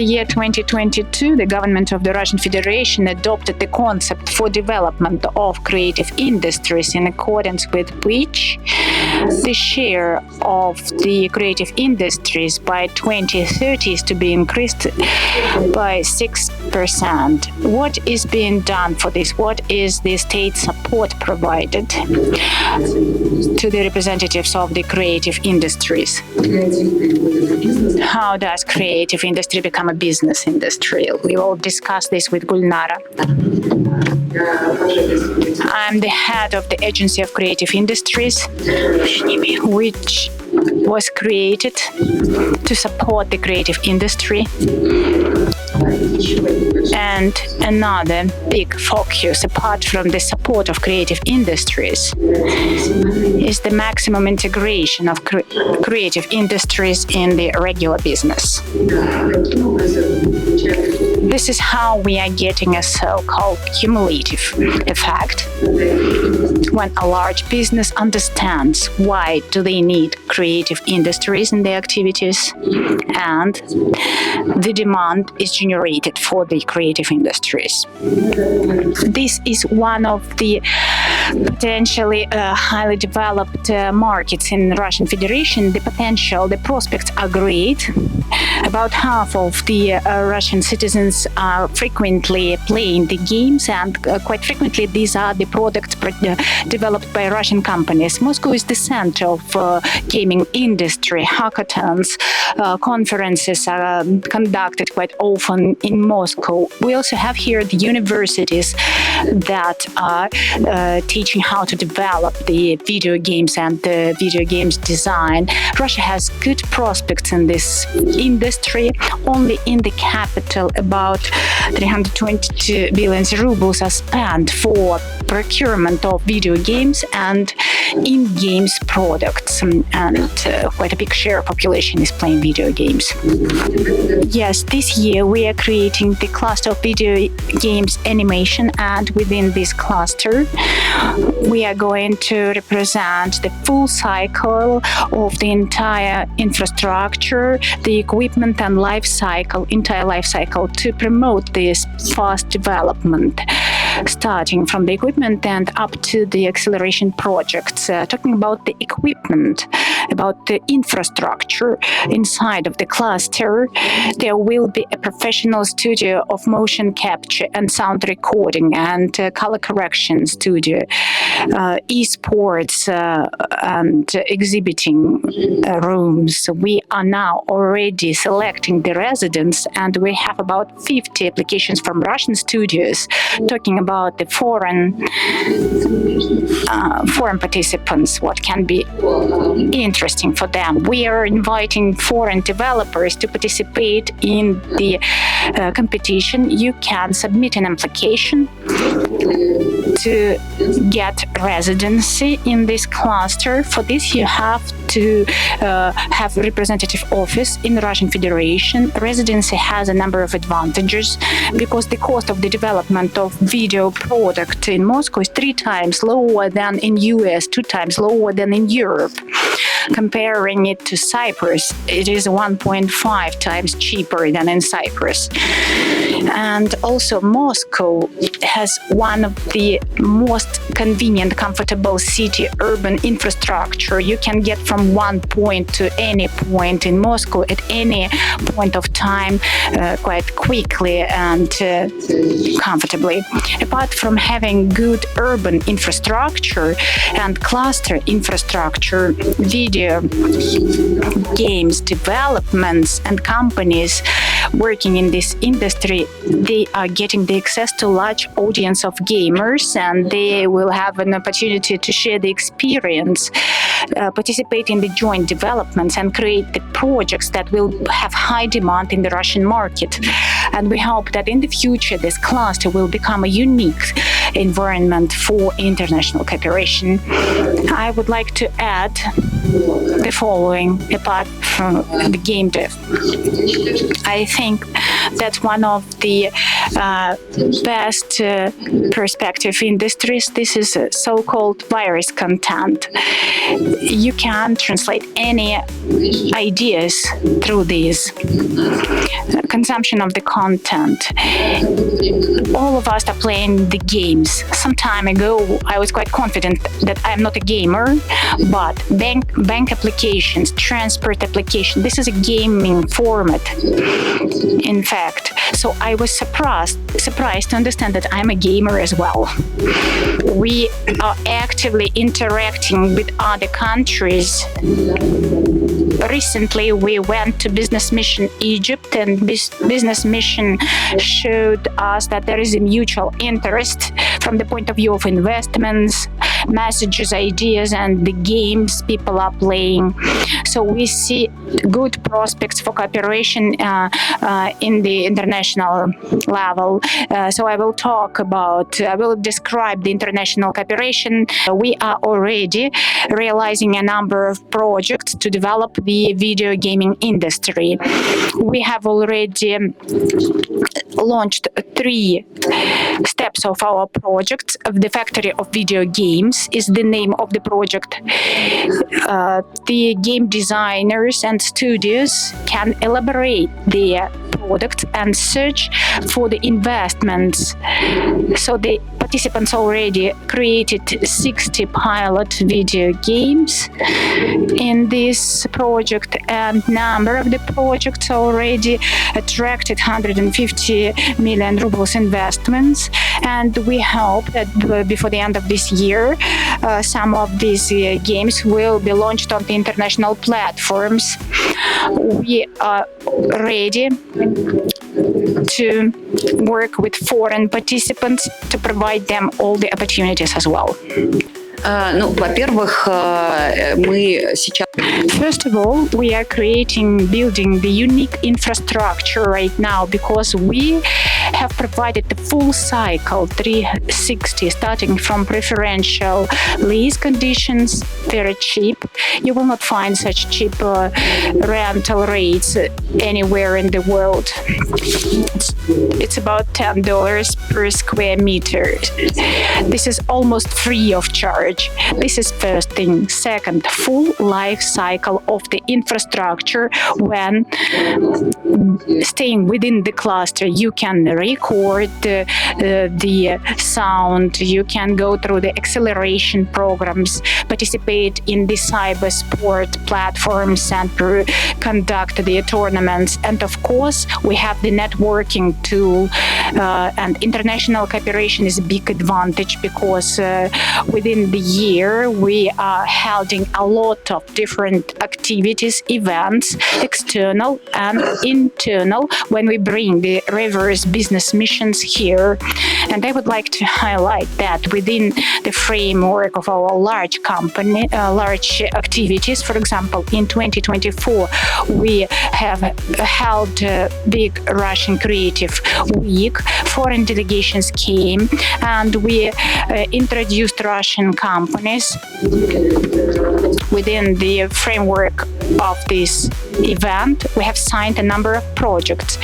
the year 2022, the government of the Russian Federation adopted the concept for development of creative industries, in accordance with which the share of the creative industries by 2030 is to be increased by 6%. What is being done for this? What is the state support provided to the representatives of the creative industries? How does creative industry become a business industry? We will discuss this with Gyulnara. I'm the head of the Agency of Creative Industries, which was created to support the creative industry. And another big focus, apart from the support of creative industries, is the maximum integration of creative industries in the regular business. This is how we are getting a so-called cumulative effect. When a large business understands why do they need creative industries in their activities, and the demand is generated for the creative industries. This is one of the potentially highly developed markets in the Russian Federation. The potential, the prospects are great. About half of the Russian citizens are frequently playing the games, and quite frequently these are the products developed by Russian companies. Moscow is the center of gaming industry. Hackathons, conferences are conducted quite often in Moscow. We also have here the universities that are teaching how to develop the video games and the video games design. Russia has good prospects in this industry. Only in the capital, about 322 billion rubles are spent for procurement of video games and in-games products, and quite a big share of population is playing video games. Yes, this year we are creating the cluster of video games animation, and within this cluster we are going to represent the full cycle of the entire infrastructure, the equipment and entire life cycle, to promote this fast development, starting from the equipment and up to the acceleration projects. Talking about the equipment, about the infrastructure inside of the cluster, there will be a professional studio of motion capture and sound recording and color correction studio, esports and exhibiting rooms. We are now already selecting the residents, and we have about 50 applications from Russian studios talking about the foreign participants, what can be interesting for them. We are inviting foreign developers to participate in the competition. You can submit an application to get residency in this cluster. For this, you have to have a representative office in the Russian Federation. Residency has a number of advantages because the cost of the development of video product in Moscow is 3 times lower than in US, 2 times lower than in Europe. Comparing it to Cyprus, it is 1.5 times cheaper than in Cyprus. And also Moscow has one of the most convenient, comfortable city urban infrastructure. You can get from one point to any point in Moscow at any point of time quite quickly and comfortably. Apart from having good urban infrastructure and cluster infrastructure, video games developments and companies working in this industry, they are getting the access to large audience of gamers, and they will have an opportunity to share the experience, participate in the joint developments and create the projects that will have high demand in the Russian market. And we hope that in the future this cluster will become a unique environment for international cooperation. I would like to add the following apart from the game dev. I think that's one of the best perspective industries. This is so-called virus content. You can translate any ideas through this consumption of the content. All of us are playing the games. Some time ago, I was quite confident that I'm not a gamer, but bank applications, transport application, this is a gaming format, in fact. So I was surprised to understand that I'm a gamer as well. We are actively interacting with other countries. Recently, we went to business mission Egypt, and business mission showed us that there is a mutual interest from the point of view of investments, messages, ideas, and the games people are playing. So we see good prospects for cooperation in the international level. So I will describe the international cooperation. We are already realizing a number of projects to develop the video gaming industry. We have already launched 3 steps of our project. The Factory of Video Games is the name of the project. The game designers and studios can elaborate their product and search for the investments. So the participants already created 60 pilot video games in this project, and number of the projects already attracted 150 million rubles investments. And we hope that before the end of this year, some of these games will be launched on the international platforms. We are ready to work with foreign participants to provide them all the opportunities as well. Во-первых, мы сейчас... First of all, we are building the unique infrastructure right now because we have provided the full cycle 360, starting from preferential lease conditions, very cheap. You will not find such cheap rental rates anywhere in the world. It's about $10 per square meter. This is almost free of charge. This is first thing. Second, full life cycle of the infrastructure. When staying within the cluster, you can record the sound, you can go through the acceleration programs, participate in the cyber sport platforms, and conduct the tournaments. And of course, we have the networking tool, and international cooperation is a big advantage because within the year we are holding a lot of different activities, events, external and internal, when we bring the reverse business missions here. And I would like to highlight that within the framework of our large activities, for example, in 2024, we have held a big Russian Creative Week. Foreign delegations came and we introduced Russian companies within the framework of this event. We have signed a number of projects,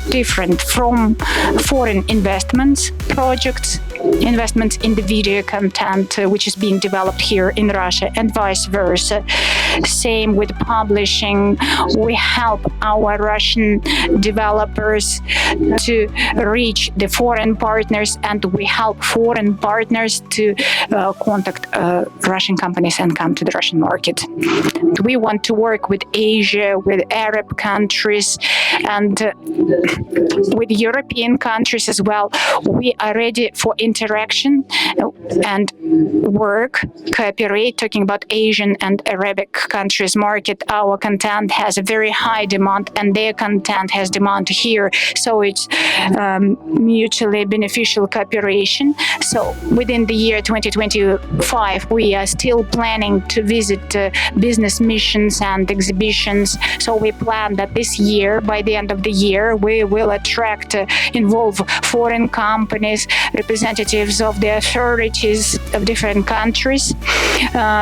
different from foreign investments projects, investments in the video content which is being developed here in Russia, and vice versa. Same with publishing. We help our Russian developers to reach the foreign partners, and we help foreign partners to contact Russian companies and come to the Russian market. We want to work with Asia, with Arab countries, and with European countries as well. We are ready for interaction and work, cooperate, talking about Asian and Arabic countries market. Our content has a very high demand and their content has demand here. So it's mutually beneficial cooperation. So within the year 2025, we are still planning to visit business missions and exhibitions. So we plan that this year, by the end of the year, we will involve foreign companies, representatives representatives of the authorities of different countries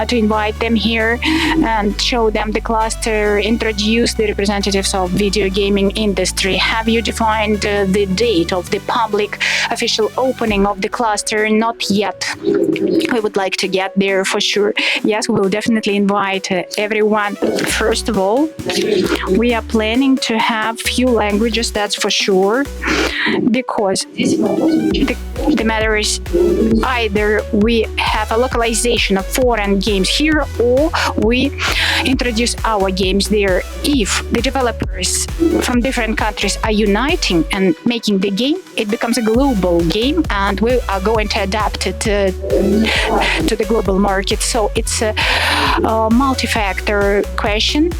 to invite them here and show them the cluster, introduce the representatives of video gaming industry? Have you defined the date of the public official opening of the cluster? Not yet. We would like to get there for sure. Yes, we will definitely invite everyone. First of all, we are planning to have few languages, that's for sure, because the matter is either we have a localization of foreign games here or we introduce our games there. If the developers from different countries are uniting and making the game, it becomes a global game and we are going to adapt it to the global market. So it's a multi-factor question.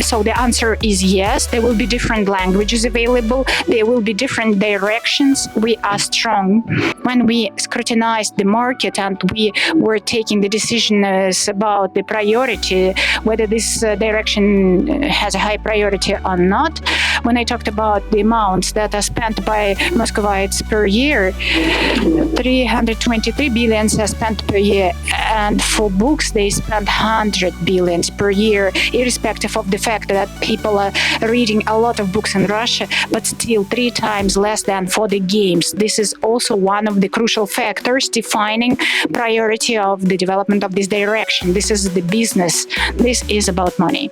So the answer is yes, there will be different languages available, there will be different directions. We are strong. When we scrutinized the market and we were taking the decisions about the priority, whether this direction has a high priority or not, when I talked about the amounts that are spent by Muscovites per year, 323 billions are spent per year, and for books they spend 100 billions per year, irrespective of the fact that people are reading a lot of books in Russia, but still 3 times less than for the games. This is also one of the crucial factors defining priority of the development of this direction. This is the business. This is about money.